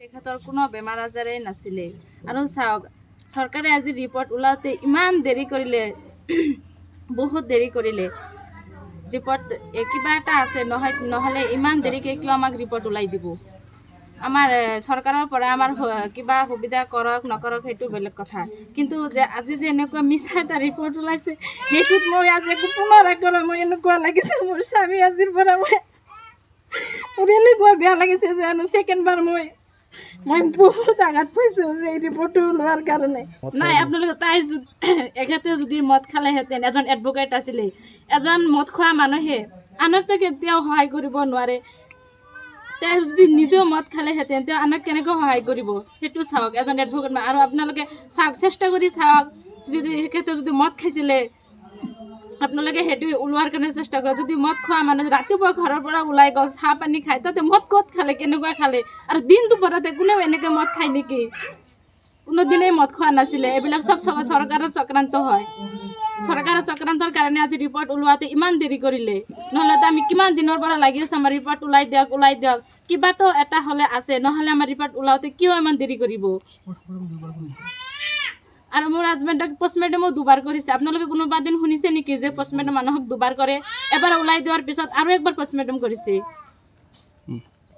তেখেতৰ কোনো বেমাৰ আজাৰেই নাছিলে আৰু চাওক চৰকাৰে আজি ৰিপৰ্ট ওলাওঁতে ইমান দেৰি কৰিলে বহুত দেৰি কৰিলে ৰিপৰ্ট কিবা এটা আছে নহ'লে ইমান দেৰিকৈ কিয় আমাক ৰিপৰ্ট ওলাই দিব আমাৰ চৰকাৰৰ পৰা আমাৰ কিবা সুবিধা কৰক নকৰক সেইটো বেলেগ কথা কিন্তু যে আজি যে এনেকুৱা মিছা এটা ৰিপৰ্ট ওলাইছে সেইটোত মই আজি একো পুনৰ কৰা মই এনেকুৱা লাগিছে মোৰ স্বামী আজিৰ পৰা মই এনেকুৱা বেয়া লাগিছে যে ছেকেণ্ডবাৰ মই বহুত আঘাত পাইছোঁ যে এই ৰিপৰ্টটো লোৱাৰ কাৰণে নাই আপোনালোকে তাই এখেতে যদি মদ খালেহেঁতেন এজন এডভকেট আছিলে এজন মদ খোৱা মানুহে আনকতো কেতিয়াও সহায় কৰিব নোৱাৰে তাই যদি নিজেও মদ খালেহেঁতেন তেওঁ আনক কেনেকৈ সহায় কৰিব সেইটো চাওক এজন এডভকেট আৰু আপোনালোকে চাওক চেষ্টা কৰি চাওক যদি এখেতে যদি মদ খাইছিলে আপোনালোকে সেইটো ওলোৱাৰ কাৰণে চেষ্টা কৰে যদি মদ খোৱা মানুহ ৰাতিপুৱা ঘৰৰ পৰা ওলাই গ'ল চাহ পানী খায় তাতে মদ ক'ত খালে কেনেকুৱা খালে আৰু দিনটো পৰতে কোনেও এনেকৈ মদ খায় নেকি কোনোদিনেই মদ খোৱা নাছিলে এইবিলাক চব চৰকাৰৰ চক্ৰান্ত হয় চৰকাৰৰ চক্ৰান্তৰ কাৰণে আজি ৰিপৰ্ট ওলোৱাতে ইমান দেৰি কৰিলে নহ'লেতো আমি কিমান দিনৰ পৰা লাগি আছোঁ আমাৰ ৰিপৰ্ট ওলাই দিয়ক কিবাতো এটা হ'লে আছে নহ'লে আমাৰ ৰিপৰ্ট ওলাওঁতে কিয় ইমান দেৰি কৰিব আৰু মোৰ হাজবেণ্ডক পষ্টমৰ্টেমো দুবাৰ কৰিছে আপোনালোকে কোনোবা দিন শুনিছে নেকি যে পষ্টমৰ্টেম মানুহক দুবাৰ কৰে এবাৰ ওলাই দিয়াৰ পিছত আৰু একবাৰ পষ্টমৰ্টেম কৰিছে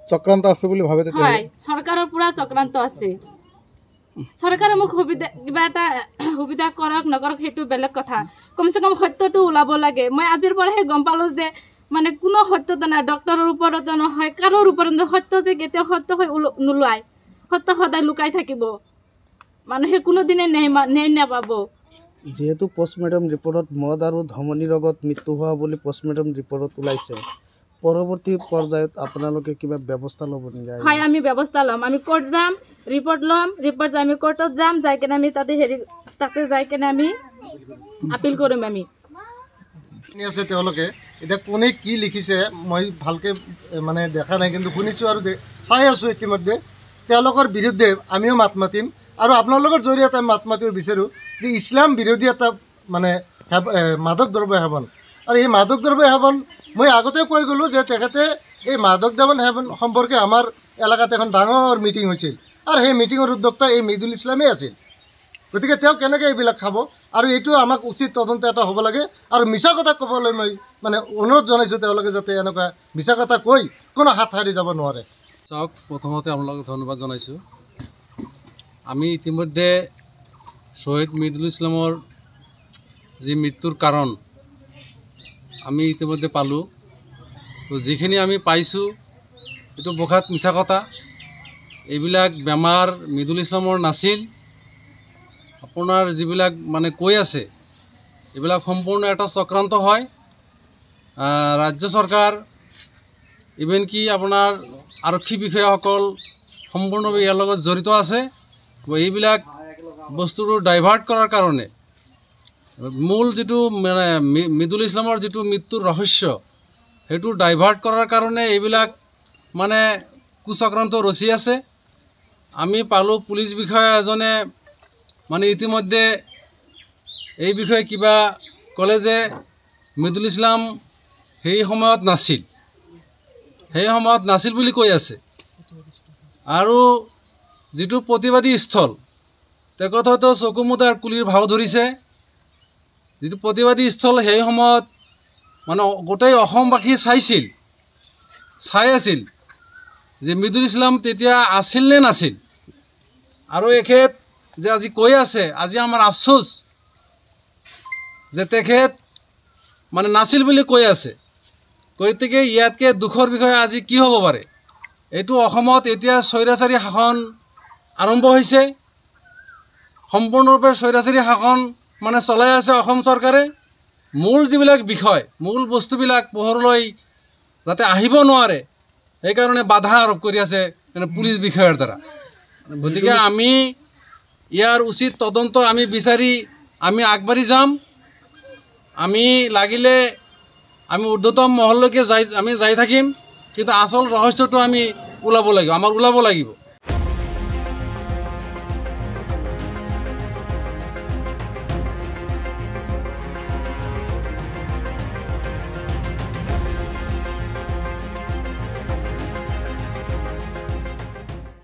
চক্ৰান্ত আছে বুলি ভাবে হয় চৰকাৰৰ পুৰা চক্ৰান্ত আছে চৰকাৰে মোক কিবা এটা সুবিধা কৰক নকৰক সেইটো বেলেগ কথা কমচে কম সত্যটো ওলাব লাগে মই আজিৰ পৰাহে গম পালোঁ যে মানে কোনো সত্যতা নাই ডক্টৰৰ ওপৰতো নহয় কাৰোৰ ওপৰত সত্য যে কেতিয়াও সত্য হৈ নোলোৱায় সত্য সদায় লুকাই থাকিব মানুহে কোনোদিনে ন্যায় নাপাব যেহেতু পোষ্টমৰ্টেম ৰিপৰ্টত মদ আৰু ধমনী ৰোগত মৃত্যু হোৱা বুলি পোষ্টমৰ্টেম ৰিপৰ্টত ওলাইছে পৰৱৰ্তী পৰ্যায়ত আপোনালোকে কিবা ব্যৱস্থা ল'ব নেকি হয় আমি ব্যৱস্থা ল'ম আমি কোৰ্ট যাম ৰিপৰ্ট ল'ম ৰিপৰ্ট যাই আমি কোৰ্টত যাম যাই কেনে আমি তাতে যাই কেনে আমি আপিল কৰিম আমি আছে তেওঁলোকে এতিয়া কোনে কি লিখিছে মই ভালকৈ মানে দেখা নাই কিন্তু শুনিছোঁ আৰু চাই আছোঁ ইতিমধ্যে তেওঁলোকৰ বিৰুদ্ধে আমিও মাত মাতিম আৰু আপোনালোকৰ জৰিয়তে মাত মাতিব বিচাৰোঁ যে ইছলাম বিৰোধী এটা মানে মাদক দ্ৰব্য সেৱন আৰু এই মাদক দ্ৰব্য সেৱন মই আগতে কৈ গ'লোঁ যে তেখেতে এই মাদক দ্ৰব্য সেৱন সম্পৰ্কে আমাৰ এলেকাত এখন ডাঙৰ মিটিং হৈছিল আৰু সেই মিটিঙৰ উদ্যোক্তা এই মৃদুল ইছলামেই আছিল গতিকে তেওঁ কেনেকৈ এইবিলাক খাব আৰু এইটো আমাক উচিত তদন্ত এটা হ'ব লাগে আৰু মিছা কথা ক'বলৈ মই মানে অনুৰোধ জনাইছোঁ তেওঁলোকে যাতে এনেকুৱা মিছা কথা কৈ কোনো হাত সাৰি যাব নোৱাৰে চাওক প্ৰথমতে আপোনালোকক ধন্যবাদ জনাইছোঁ আমি ইতিমধ্যে শ্বহীদ মৃদুল ইছলামৰ যি মৃত্যুৰ কাৰণ আমি ইতিমধ্যে পালোঁ তো যিখিনি আমি পাইছোঁ এইটো বখাত মিছা কথা এইবিলাক বেমাৰ মৃদুল ইছলামৰ নাছিল আপোনাৰ যিবিলাক মানে কৈ আছে এইবিলাক সম্পূৰ্ণ এটা চক্ৰান্ত হয় ৰাজ্য চৰকাৰ ইভেন কি আপোনাৰ আৰক্ষী বিষয়াসকল সম্পূৰ্ণভাৱে ইয়াৰ লগত জড়িত আছে এইবিলাক বস্তুটো ডাইভাৰ্ট কৰাৰ কাৰণে মূল যিটো মানে মৃদুল ইছলামৰ যিটো মৃত্যুৰ ৰহস্য সেইটো ডাইভাৰ্ট কৰাৰ কাৰণে এইবিলাক মানে কুচক্ৰান্ত ৰচি আছে আমি পালোঁ পুলিচ বিষয়া এজনে মানে ইতিমধ্যে এই বিষয়ে কিবা ক'লে যে মৃদুল ইছলাম সেই সময়ত নাছিল বুলি কৈ আছে আৰু যিটো প্ৰতিবাদী স্থল তেখেত হয়তো চকুমুটাৰ কুলিৰ ভাও ধৰিছে যিটো প্ৰতিবাদী স্থল সেই সময়ত মানে গোটেই অসমবাসী চাই আছিল যে মৃদুল ইছলাম তেতিয়া আছিল নে নাছিল আৰু এখেত যে আজি কৈ আছে আজি আমাৰ আফচোচ যে তেখেত মানে নাছিল বুলি কৈ আছে গতিকে ইয়াতকৈ দুখৰ বিষয়ে আজি কি হ'ব পাৰে এইটো অসমত এতিয়া স্বৈৰাচাৰী শাসন আৰম্ভ হৈছে সম্পূৰ্ণৰূপে স্বৈৰাচাৰী শাসন মানে চলাই আছে অসম চৰকাৰে মূল যিবিলাক বিষয় মূল বস্তুবিলাক পোহৰলৈ যাতে আহিব নোৱাৰে সেইকাৰণে বাধা আৰোপ কৰি আছে মানে পুলিচ বিষয়াৰ দ্বাৰা গতিকে আমি ইয়াৰ উচিত তদন্ত আমি বিচাৰি আমি আগবাঢ়ি যাম আমি লাগিলে আমি ঊৰ্ধ্বতম মহললৈকে যাই থাকিম কিন্তু আচল ৰহস্যটো আমি ওলাব লাগিব